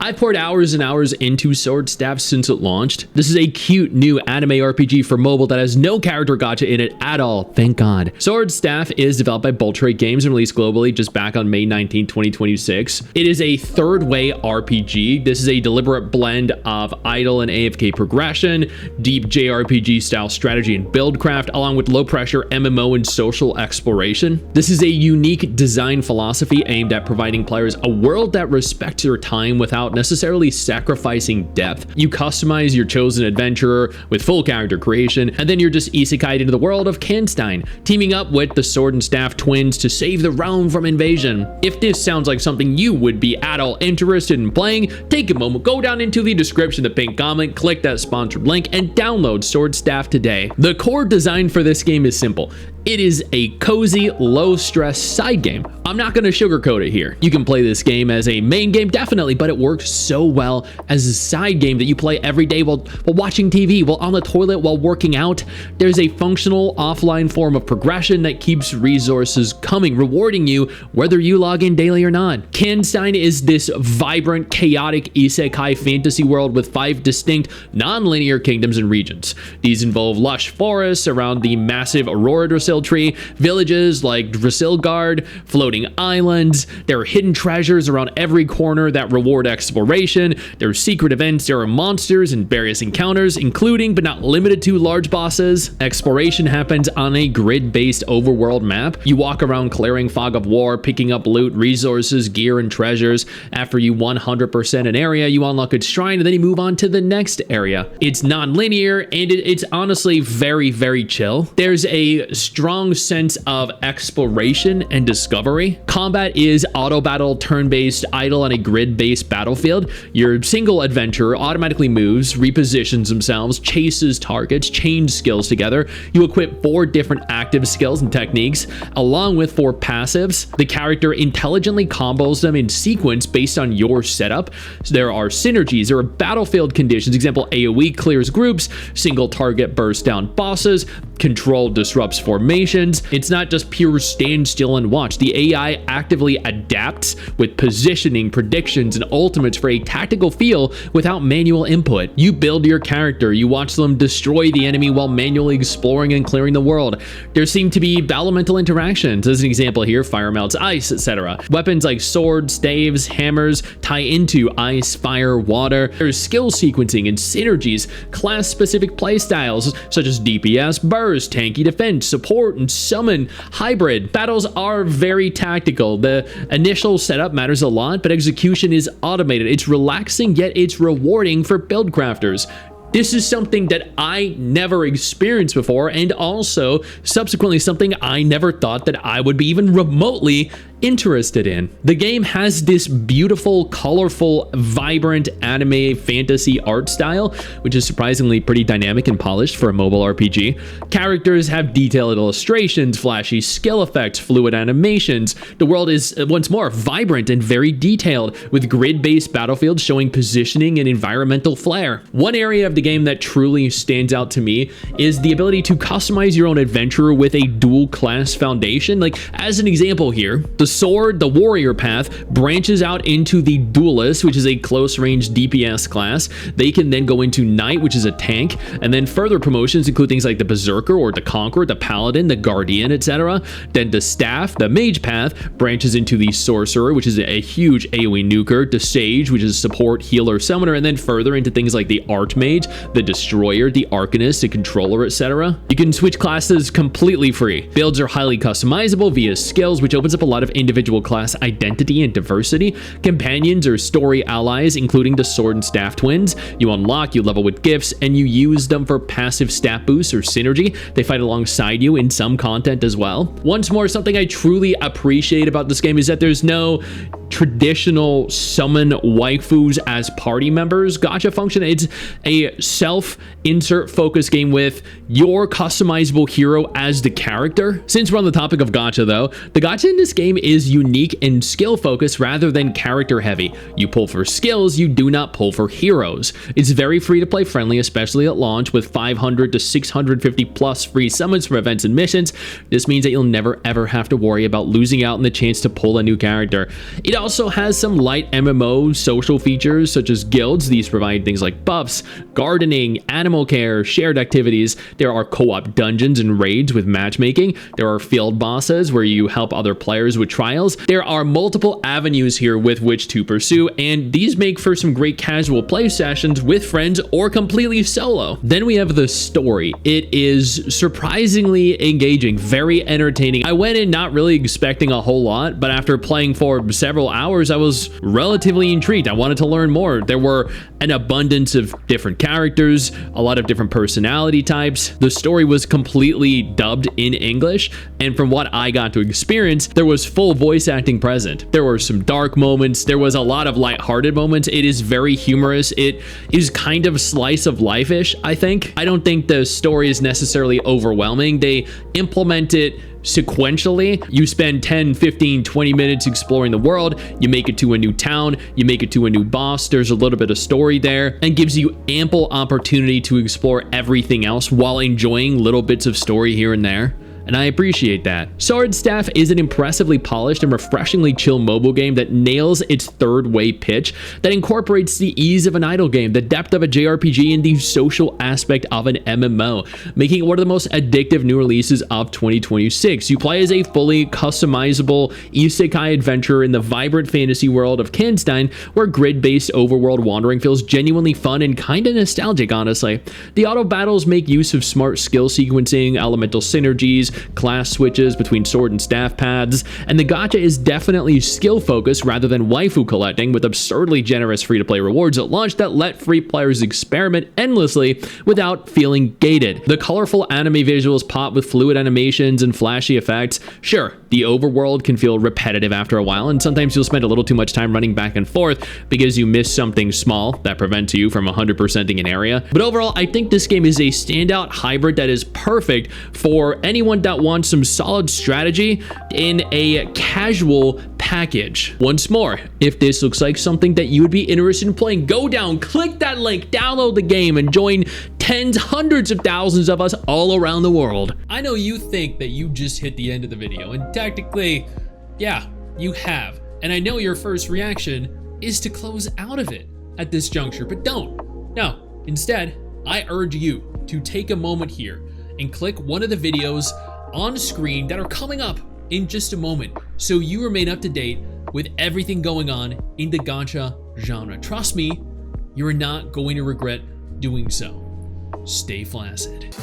I've poured hours and hours into Sword Staff since it launched. This is a cute new anime RPG for mobile that has no character gacha in it at all, thank God. Sword Staff is developed by Boltrate Games and released globally just back on May 19, 2026. It is a third-way RPG. This is a deliberate blend of idle and AFK progression, deep JRPG style strategy and buildcraft, along with low-pressure MMO and social exploration. This is a unique design philosophy aimed at providing players a world that respects your time without necessarily sacrificing depth. You customize your chosen adventurer with full character creation, and then you're just isekai'd into the world of Kanstein, teaming up with the Sword and Staff twins to save the realm from invasion. If this sounds like something you would be at all interested in playing, take a moment, go down into the description, the pinned comment, click that sponsored link, and download Sword Staff today. The core design for this game is simple. It is a cozy, low-stress side game. I'm not going to sugarcoat it here. You can play this game as a main game, definitely, but it works so well as a side game that you play every day while watching TV, while on the toilet, while working out. There's a functional offline form of progression that keeps resources coming, rewarding you whether you log in daily or not. Kanstein is this vibrant, chaotic isekai fantasy world with 5 distinct, non-linear kingdoms and regions. These involve lush forests around the massive Aurora tree, villages like Drasilgard, floating islands. There are hidden treasures around every corner that reward exploration. There are secret events, there are monsters and various encounters, including but not limited to large bosses. Exploration happens on a grid-based overworld map. You walk around clearing fog of war, picking up loot, resources, gear, and treasures. After you 100% an area, you unlock its shrine, and then you move on to the next area. It's non-linear, and it's honestly very, very chill. There's a strong sense of exploration and discovery. Combat is auto battle, turn-based, idle on a grid-based battlefield. Your single adventurer automatically moves, repositions themselves, chases targets, chains skills together. You equip 4 different active skills and techniques, along with 4 passives. The character intelligently combos them in sequence based on your setup. So there are synergies, there are battlefield conditions. Example, AoE clears groups, single target bursts down bosses, control disrupts formations. It's not just pure stand still and watch. The AI actively adapts with positioning, predictions, and ultimates for a tactical feel without manual input. You build your character, you watch them destroy the enemy while manually exploring and clearing the world. There seem to be elemental interactions. As an example here, fire melts ice, etc. Weapons like swords, staves, hammers tie into ice, fire, water. There's skill sequencing and synergies, class-specific playstyles such as DPS, burst, tanky defense, support, and summon. Hybrid battles are very tactical. The initial setup matters a lot, but execution is automated. It's relaxing, yet it's rewarding for build crafters. This is something that I never experienced before, and also subsequently something I never thought that I would be even remotely interested in. The game has this beautiful, colorful, vibrant anime fantasy art style, which is surprisingly pretty dynamic and polished for a mobile RPG. Characters have detailed illustrations, flashy skill effects, fluid animations. The world is, once more, vibrant and very detailed, with grid-based battlefields showing positioning and environmental flair. One area of the game that truly stands out to me is the ability to customize your own adventurer with a dual class foundation. Like, as an example here, the sword, the warrior path, branches out into the duelist, which is a close range DPS class. They can then go into knight, which is a tank, and then further promotions include things like the berserker or the conqueror, the paladin, the guardian, etc. Then the staff, the mage path, branches into the sorcerer, which is a huge AoE nuker, the sage, which is support, healer, summoner, and then further into things like the archmage, the destroyer, the arcanist, the controller, etc. You can switch classes completely free. Builds are highly customizable via skills, which opens up a lot of individual class identity and diversity. Companions or story allies, including the Sword and Staff twins, you unlock, you level with gifts, and you use them for passive stat boosts or synergy. They fight alongside you in some content as well. Once more, something I truly appreciate about this game is that there's no traditional summon waifus as party members gacha function. It's a self-insert focus game with your customizable hero as the character. Since we're on the topic of gacha though, the gacha in this game is unique and skill focused rather than character heavy. You pull for skills, you do not pull for heroes. It's very free to play friendly, especially at launch, with 500 to 650 plus free summons for events and missions. This means that you'll never ever have to worry about losing out on the chance to pull a new character. It also has some light MMO social features such as guilds. These provide things like buffs, gardening, animal care, shared activities. There are co-op dungeons and raids with matchmaking. There are field bosses where you help other players with trials. There are multiple avenues here with which to pursue, and these make for some great casual play sessions with friends or completely solo. Then we have the story. It is surprisingly engaging, very entertaining. I went in not really expecting a whole lot, but after playing for several hours, I was relatively intrigued. I wanted to learn more. There were an abundance of different characters, a lot of different personality types. The story was completely dubbed in English, and from what I got to experience, there was full voice acting present. There were some dark moments. There was a lot of lighthearted moments. It is very humorous. It is kind of slice of life-ish, I think. I don't think the story is necessarily overwhelming. They implement it sequentially. You spend 10, 15, 20 minutes exploring the world. You make it to a new town. You make it to a new boss. There's a little bit of story there and gives you ample opportunity to explore everything else while enjoying little bits of story here and there. And I appreciate that. Sword Staff is an impressively polished and refreshingly chill mobile game that nails its third-way pitch, that incorporates the ease of an idle game, the depth of a JRPG, and the social aspect of an MMO, making it one of the most addictive new releases of 2026. You play as a fully customizable isekai adventurer in the vibrant fantasy world of Kanstein, where grid-based overworld wandering feels genuinely fun and kinda nostalgic, honestly. The auto battles make use of smart skill sequencing, elemental synergies, class switches between sword and staff paths, and the gacha is definitely skill focused rather than waifu collecting, with absurdly generous free-to-play rewards at launch that let free players experiment endlessly without feeling gated. The colorful anime visuals pop with fluid animations and flashy effects. Sure, the overworld can feel repetitive after a while, and sometimes you'll spend a little too much time running back and forth because you miss something small that prevents you from 100%ing an area. But overall, I think this game is a standout hybrid that is perfect for anyone that wants some solid strategy in a casual package. Once more, if this looks like something that you would be interested in playing, go down, click that link, download the game, and join tens, hundreds of thousands of us all around the world. I know you think that you just hit the end of the video, and technically, yeah, you have. And I know your first reaction is to close out of it at this juncture, but don't. No, instead, I urge you to take a moment here and click one of the videos on screen that are coming up in just a moment, so you remain up to date with everything going on in the gacha genre. Trust me, you're not going to regret doing so. Stay flaccid.